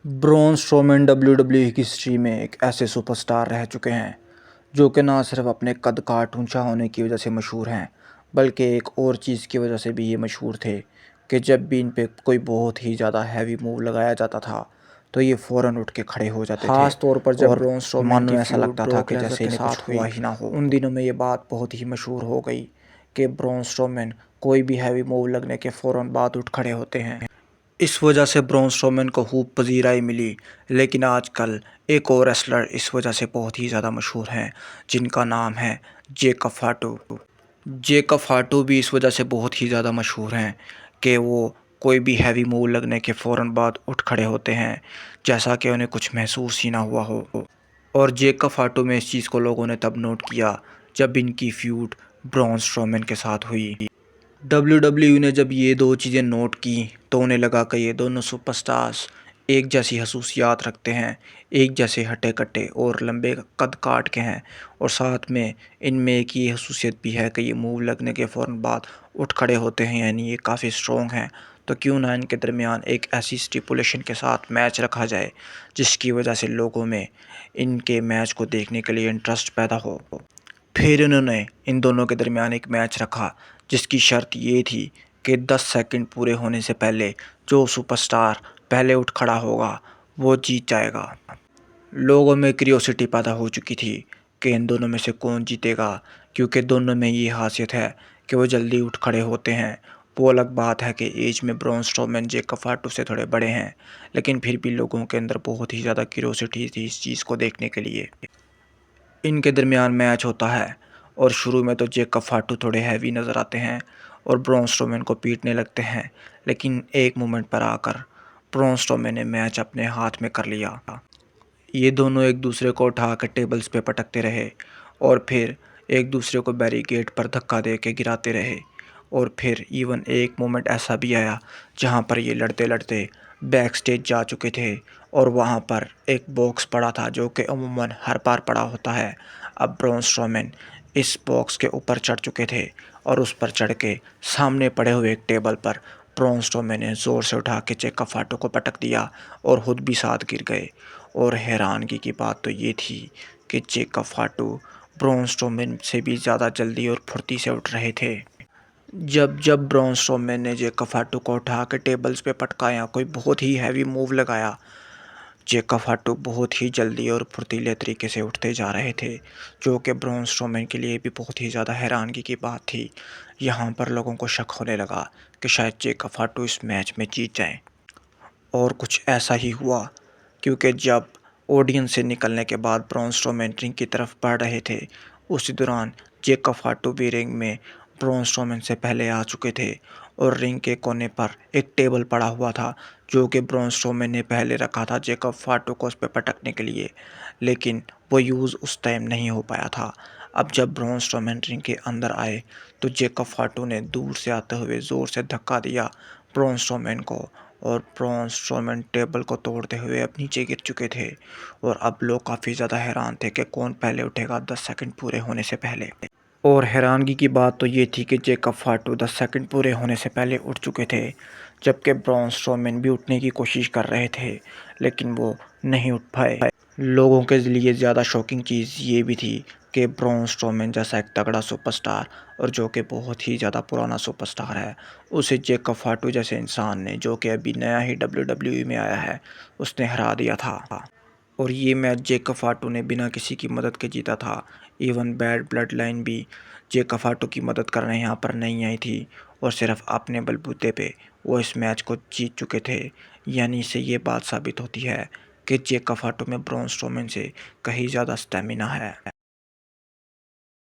Braun Strowman WWE की history में एक ऐसे सुपरस्टार रह चुके हैं जो कि ना सिर्फ अपने कद काठ ऊंचा होने की वजह से मशहूर हैं, बल्कि एक और चीज़ की वजह से भी ये मशहूर थे कि जब भी इन पे कोई बहुत ही ज़्यादा हैवी मूव लगाया जाता था तो ये फ़ौरन उठ के खड़े हो जाते थे। ख़ास तौर पर जब ब्रॉन स्ट्रोमैन की ऐसा लगता था कि जैसे इन्हें कुछ हुआ ही ना हो। उन दिनों में ये बात बहुत ही मशहूर हो गई कि ब्रॉन स्ट्रोमैन कोई भी हैवी मूव लगने के फ़ौरन बाद उठ खड़े होते हैं। इस वजह से ब्रॉन स्ट्रोमैन को खूब पजीराई मिली, लेकिन आजकल एक और रेसलर इस वजह से बहुत ही ज़्यादा मशहूर हैं जिनका नाम है जेकब फाटू। जेकब फाटू भी इस वजह से बहुत ही ज़्यादा मशहूर हैं कि वो कोई भी हैवी मूव लगने के फ़ौरन बाद उठ खड़े होते हैं जैसा कि उन्हें कुछ महसूस ही ना हुआ हो। और जेकब फाटू में इस चीज़ को लोगों ने तब नोट किया जब इनकी फ्यूड ब्रॉन स्ट्रोमैन के साथ हुई। डब्ल्यूडब्ल्यूई ने जब ये दो चीज़ें नोट की तो उन्हें लगा कि ये दोनों सुपरस्टार्स एक जैसी खसूसियात रखते हैं, एक जैसे हट्टे कट्टे और लंबे कद काट के हैं, और साथ में इनमें एक ये खसूसियत भी है कि ये मूव लगने के फ़ौरन बाद उठ खड़े होते हैं, यानी ये काफ़ी स्ट्रॉन्ग हैं। तो क्यों ना इनके दरमियान एक ऐसी स्टिपुलेशन के साथ मैच रखा जाए जिसकी वजह से लोगों में इनके मैच को देखने के लिए इंटरेस्ट पैदा हो। फिर उन्होंने इन दोनों के दरमियान एक मैच रखा जिसकी शर्त ये थी कि 10 सेकंड पूरे होने से पहले जो सुपरस्टार पहले उठ खड़ा होगा वो जीत जाएगा। लोगों में क्यूरियोसिटी पैदा हो चुकी थी कि इन दोनों में से कौन जीतेगा, क्योंकि दोनों में ये खासियत है कि वो जल्दी उठ खड़े होते हैं। वो अलग बात है कि एज में ब्रॉन स्ट्रोमैन जेकब फाटू से थोड़े बड़े हैं, लेकिन फिर भी लोगों के अंदर बहुत ही ज़्यादा क्यूरियोसिटी थी इस चीज़ को देखने के लिए। इनके दरमियान मैच होता है और शुरू में तो जेकब फाटू थोड़े हैवी नज़र आते हैं और ब्रॉन स्ट्रोमैन को पीटने लगते हैं, लेकिन एक मोमेंट पर आकर ब्रॉन स्ट्रोमैन ने मैच अपने हाथ में कर लिया। ये दोनों एक दूसरे को उठा कर टेबल्स पे पटकते रहे और फिर एक दूसरे को बैरिकेड पर धक्का दे के गिराते रहे, और फिर इवन एक मोमेंट ऐसा भी आया जहाँ पर ये लड़ते लड़ते बैक स्टेज जा चुके थे और वहाँ पर एक बॉक्स पड़ा था जो कि अमूमन हर बार पड़ा होता है। अब ब्रॉन स्ट्रोमैन इस बॉक्स के ऊपर चढ़ चुके थे और उस पर चढ़ के सामने पड़े हुए एक टेबल पर ब्रॉन स्ट्रोमैन ने ज़ोर से उठा के जेकब फाटू को पटक दिया और खुद भी साथ गिर गए। और हैरानगी की बात तो ये थी कि जेकब फाटू ब्रॉन स्ट्रोमैन से भी ज़्यादा जल्दी और फुर्ती से उठ रहे थे। जब जब ब्रॉन स्ट्रोमैन ने जेकब फाटू को उठा के टेबल्स पे पटकाया, कोई बहुत ही हैवी मूव लगाया, जेकब फाटू बहुत ही जल्दी और फुर्तीले तरीके से उठते जा रहे थे, जो कि ब्रॉन स्ट्रोमैन के लिए भी बहुत ही ज़्यादा हैरानगी की बात थी। यहाँ पर लोगों को शक होने लगा कि शायद जेकब फाटू इस मैच में जीत जाएं, और कुछ ऐसा ही हुआ, क्योंकि जब ऑडियंस से निकलने के बाद ब्रॉन स्ट्रोमैन रिंग की तरफ बढ़ रहे थे, उसी दौरान जेकब फाटू भी रिंग में ब्रॉन स्ट्रोमैन से पहले आ चुके थे और रिंग के कोने पर एक टेबल पड़ा हुआ था जो कि ब्रॉन स्ट्रोमैन ने पहले रखा था जेकब फाटू को उस पर पटकने के लिए, लेकिन वो यूज़ उस टाइम नहीं हो पाया था। अब जब ब्रॉन स्ट्रोमैन रिंग के अंदर आए तो जेकब फाटू ने दूर से आते हुए ज़ोर से धक्का दिया ब्रॉन स्ट्रोमैन को, और ब्रॉन स्ट्रोमैन टेबल को तोड़ते हुए अब नीचे गिर चुके थे। और अब लोग काफ़ी ज़्यादा हैरान थे कि कौन पहले उठेगा 10 सेकंड पूरे होने से पहले। और हैरानगी की बात तो ये थी कि जेकब फाटू 10 सेकंड पूरे होने से पहले उठ चुके थे, जबकि ब्रॉन स्ट्रोमैन भी उठने की कोशिश कर रहे थे, लेकिन वो नहीं उठ पाए। लोगों के लिए ज़्यादा शॉकिंग चीज़ ये भी थी कि ब्रॉन स्ट्रोमैन जैसा एक तगड़ा सुपरस्टार और जो कि बहुत ही ज़्यादा पुराना सुपरस्टार है, उसे जेकब फाटू जैसे इंसान ने, जो कि अभी नया ही डब्ल्यूडब्ल्यूई में आया है, उसने हरा दिया था। और ये मैच जेकब फाटू ने बिना किसी की मदद के जीता था। इवन बैड ब्लड लाइन भी जेकब फाटू की मदद करने यहाँ पर नहीं आई थी और सिर्फ अपने बलबूते पे वो इस मैच को जीत चुके थे। यानी इससे ये बात साबित होती है कि जेकब फाटू में ब्रॉन स्ट्रोमैन से कहीं ज़्यादा स्टेमिना है।